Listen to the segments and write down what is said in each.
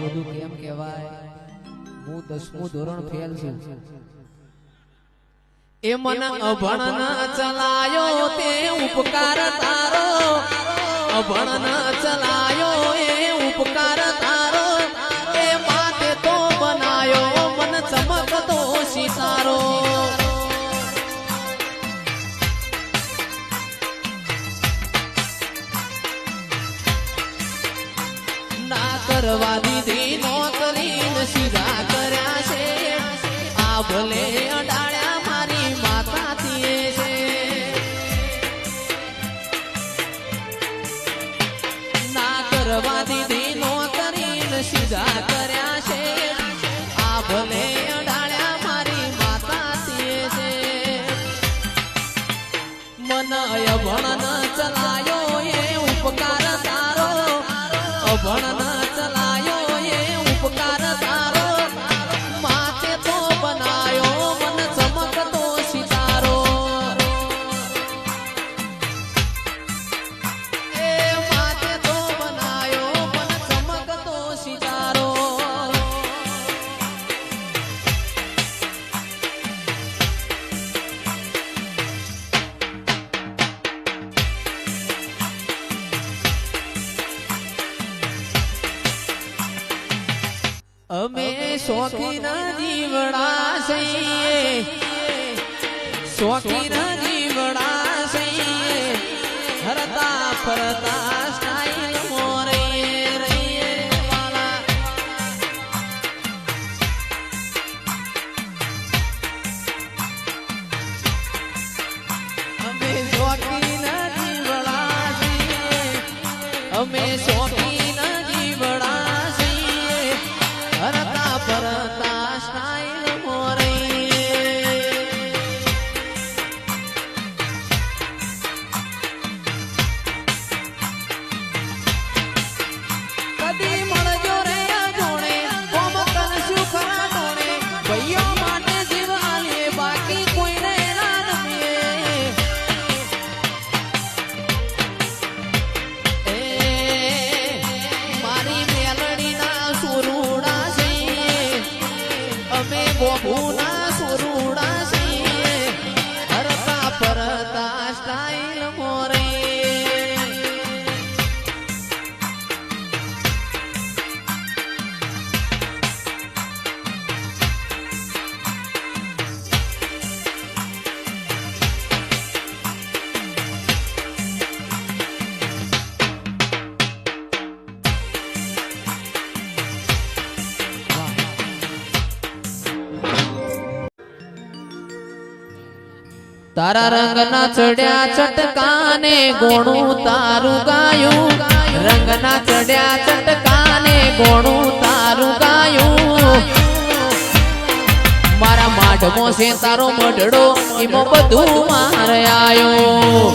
બધું કેમ કહેવાય? હું 10મું ધોરણ ફેલ છું. એ મન અભણ ચલાયો તે ઉપકાર તારો, અભણ ચલાયો એ ઉપકાર તારો, એ માતે તો બનાયો મન ચમકતો સિતારો. ના કરવા દીધી નોકરી સીધા કર્યા છે, આ ભલે અડાળ્યા મારી માતાથી છે. ના કરવા દીધી નોકરી સીધા કર્યા છે, આ ભલે અડાળ્યા મારી માતાથી છે. મન અભણ ચલાયો એ ઉપકાર તારો, અભણ ચલાયો એ ઉપકાર તારો, માથે તો બનાયો મન ચમકતો સિતારો. એ માથે તો બનાયો મન ચમકતો સિતારો. અમે શોખીન જીવડા છીએ, શોખીન જીવડા છીએ, હરતા ફરતા સ્ટાઈલ મોરે રહીએ વાલા. અમે શોખીન જીવડા છીએ, અમે શોખીન જીવડા છીએ, હરતા ફરતા સ્ટાઈલ મોરે. કદી મળજો રે જોણે, કોમ કરશું ખરા ટોણે, ભાઈઓ માટે જીવ આલીએ બાકી કોઈને ના નમીએ. એ મારી મેલડીના સુરુડા છીએ, અમે બોબુના સુરુડા છીએ, હરતા ફરતા સ્ટાઈલ મોરે. તારા રંગના ચડ્યા ચટકાને ગોણું તારું ગાયું, રંગના ચડ્યા ચટકાને ગોણું તારું ગાયું. મારા માઢમો છે તારો મઢડો, એમાં બધું મારે આયો.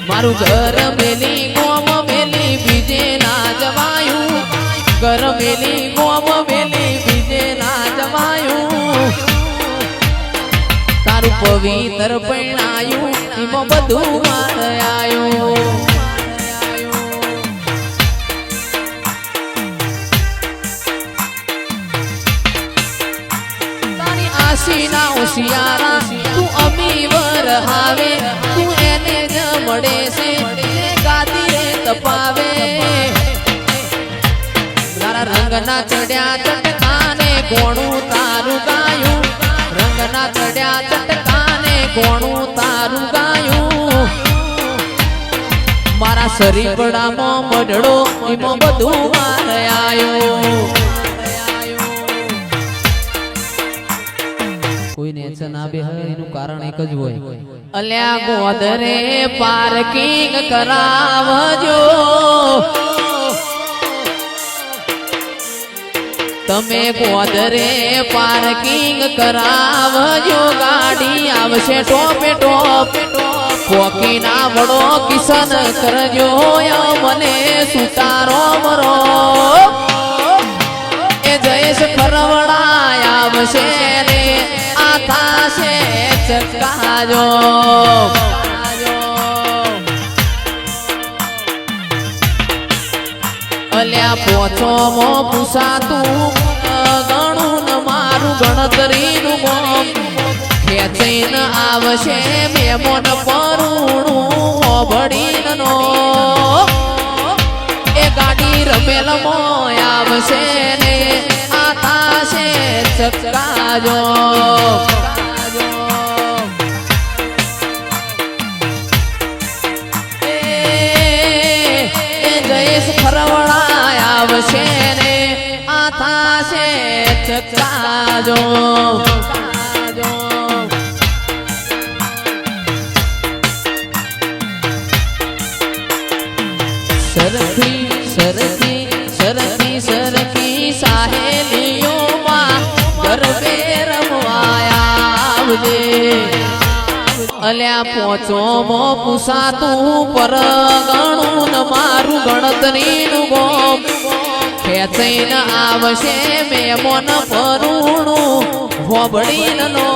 મારું ઘર મેલી ગોમ મેલી બીજે ના જવાયું, ઘર મેલી ગોમ મેલી બીજે ના જવાયું. તારું પવિત્ર પૈણાયું, એમાં બધું મારે આયું. તારી આશીના હોશિયારા તું અમી વર હાવે, તું એને જ મળે છે ગાદી રે તપાવે. તારા રંગના ચડ્યા ચટકાને ગોણું તારું ગાયું, રંગના ચડ્યા ચટકાને ગોણું તારું ગાયું. મારા શરીફળામાં મઢડો, એમાં બધું મારે આયો. કોઈને એચન આવે એનું કારણ એક જ હોય, અલ્યા ગોદરે પાર્કિંગ કરાવજો, તમે ગોદરે પાર્કિંગ કરાવજો. ગાડી આવશે ટોપે ટોપ, કોકી ના વડો કિશન કરજો મને સુતારો મરો. એ જયેશ ફરવડાય આવશે રે આ થાશે ચકાજો અલ્યા પોચો મો પૂસાતું ગણું ન મારું ગણતરીનું મોમ ખેંચીને આવશે મેમોન પરુણું ઓભડીનો એ ગાડી રમેલ મોય આવશે ને આ થાશે ચકાજો જયેશ ફરવડાય આવશે ને આ થાશે ચકાજો સરખી સરખી સરખી સરખી સાહેલીઓમાં ગરબે રમવાયા આવજે અલ્યા પોચો મો પૂસાતું પર ગણું ન મારું ગણતરીનું ગોમ ખેંચીને આવશે મેમોન પરુણું હોબડીનો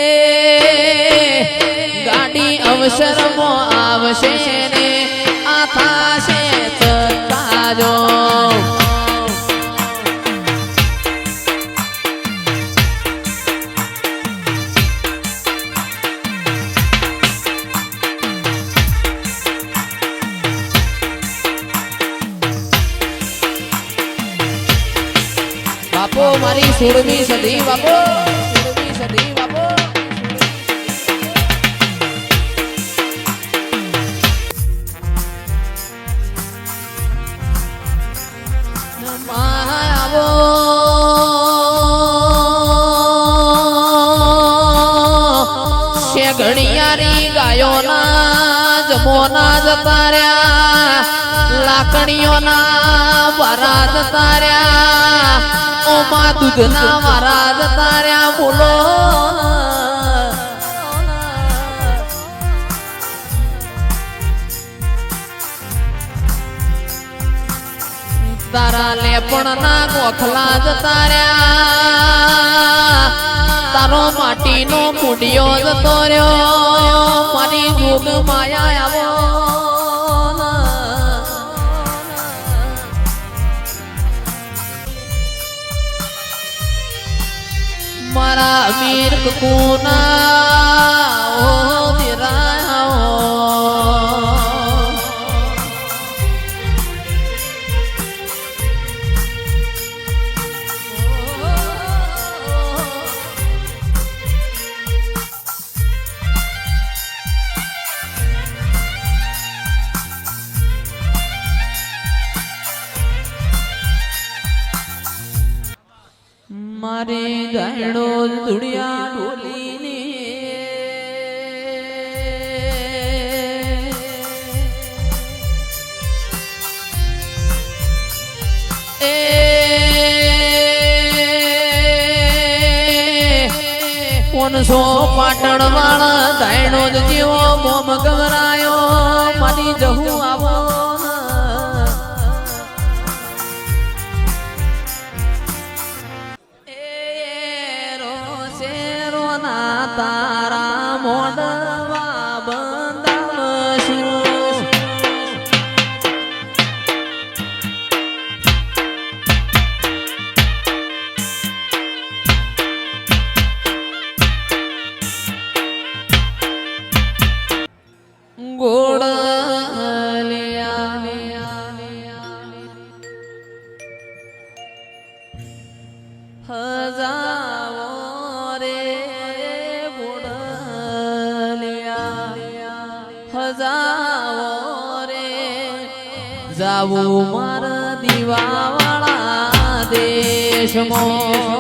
એ ગાડી અવસરમાં આવશે ને આ થાશે ચકાજો બાપો મારી 16મી સદી બાપો 16મી સદી બાપો આવો શેઘડિયારી ગાયોના જમોના જતા રહ્યા લાકડીઓના વારા જતા રહ્યા ઓમાં દૂધના વારા જતા રહ્યા બોલો તારા લેપણના ગોખલા જતા રહ્યા તારો માટીનો કુડિયો જતો રહ્યો મારી જોગ માયા આવો મારા અમીર કુના ઓ દિરાઓ મારે ગાયડો દુડિયા ડોલીને એ કોનસો પાટણ વાળા ગાયડો જેવો મોમ ગવરાયો મારી જહુ આવો તારા મોડવા બંધાવશું ગોળ હજાવો રે હજાવો રે જાવું મારા દીવાવાળા દેશમાં